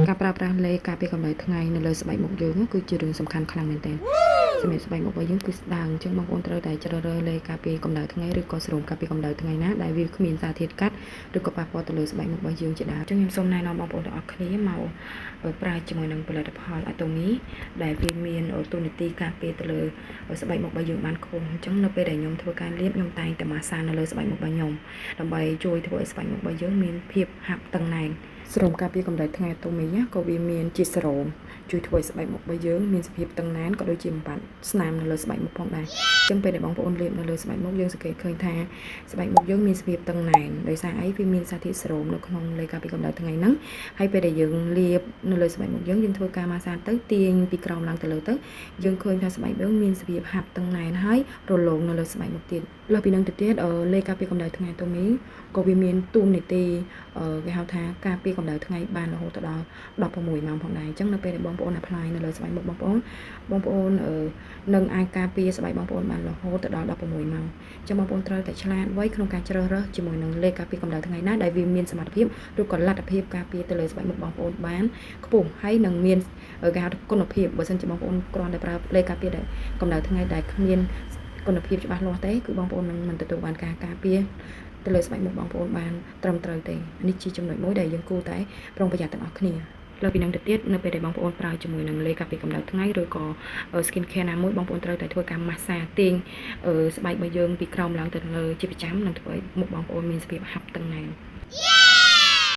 ការប្រើប្រាស់លេការពារកម្ដៅថ្ងៃនៅលើស្បែកមុខយើងគឺជារឿងសំខាន់ខ្លាំងមែនទែនសម្រាប់ស្បែកមុខរបស់យើងគឺស្ដើងអញ្ចឹងបងប្អូនត្រូវតែជ្រើសរើសលេការពារកម្ដៅថ្ងៃឬក៏សេរ៉ូមការពារកម្ដៅថ្ងៃណាដែលវាគ្មានសារធាតុកាត់ឬក៏ប៉ះពាល់ទៅលើស្បែកមុខរបស់យើងជាដើមអញ្ចឹងខ្ញុំសូមណែនាំបងប្អូនទាំងអស់គ្នាមកប្រើជាមួយនឹងផលិតផល Atomy ដែលវាមានទូនាទីការពារទៅលើស្បែកមុខរបស់យើងបានខ្ពស់អញ្ចឹងនៅពេលដែលខ្ញុំធ្វើការលាបខ្ញុំតែងតែម៉ាស្សានៅលើស្បែកមុខរបស់ខ្ញុំដើម្បីជួយធ្វើឲ្យស្បែកមុខរបស់យើងមានភាពហាប់តឹងណែនសេរ៉ូមការពារកម្ដៅថ្ងៃ Atomy ក៏វាមានជាសេរ៉ូមជួយធ្វើឲ្យស្បែកមុខរបស់យើងមានសភាពតឹងណែនក៏ដូចជាបំបត្តិស្នាមនៅលើស្បែកមុខផងដែរអញ្ចឹងពេលដែលបងប្អូនលាបនៅលើស្បែកមុខយើងសង្កេតឃើញថាស្បែកមុខយើងមានសភាពតឹងណែនដោយសារអីវាមានសារធាតុសេរ៉ូមនៅក្នុងលេការពារកម្ដៅថ្ងៃហ្នឹងហើយពេលដែលយើងលាបនៅលើស្បែកមុខយើងធ្វើការម៉ាស្សាទៅទាញពីក្រោមឡើងទៅលើទៅយើងឃើញថាស្បែកយើងមានសភាពហាប់តឹងណែនហើយរលោងនៅលើស្បែកមុខទៀតលើសពីនឹងទៅទៀតលេការពារកម្ដៅថ្ងៃ Atomy ក៏វាមានទូនាទីគេហៅថាការពារកម្ដៅថ្ងៃបានរហូតដល់16ម៉ោងផងដែរអញ្ចឹងនៅពេលដែលបងប្អូន apply នៅលើស្បែកមុខបងប្អូននឹងអាចការពារស្បែកបងប្អូនបានរហូតដល់16ម៉ោងអញ្ចឹងបងប្អូនត្រូវតែឆ្លាតវៃក្នុងការជ្រើសរើសជាមួយនឹងលេការពារកម្ដៅថ្ងៃណាដែលវាមានសមត្ថភាពឬក៏លទ្ធភាពការពារទៅលើស្បែកមុខបងប្អូនបានខ្ពស់ហើយនឹងមានគេហៅថាគុណភាពបើសិនជាបងប្អូនគ្រាន់តែប្រើលេការពារកម្ដៅថ្ងៃដែលគ្មានគុណភាពច្បាស់លាស់ទេគឺបងប្អូននឹងមិនទទួលបានការការពារទៅលើស្បែកមុខបងប្អូនបានត្រឹមត្រូវទេនេះជាចំណុចមួយដែលយើងគួរតែប្រុងប្រយ័ត្នទាំងអស់គ្នាលើពីនឹងទៅទៀតនៅពេលដែលបងប្អូនប្រើជាមួយនឹងលេការពារកម្ដៅថ្ងៃឬក៏ skin care ណាមួយបងប្អូនត្រូវតែធ្វើការម៉ាស្សាទាញស្បែករបស់យើងពីក្រោមឡើងទៅលើជាប្រចាំនឹងធ្វើឲ្យមុខបងប្អូនមានសភាពហាប់តឹងណែន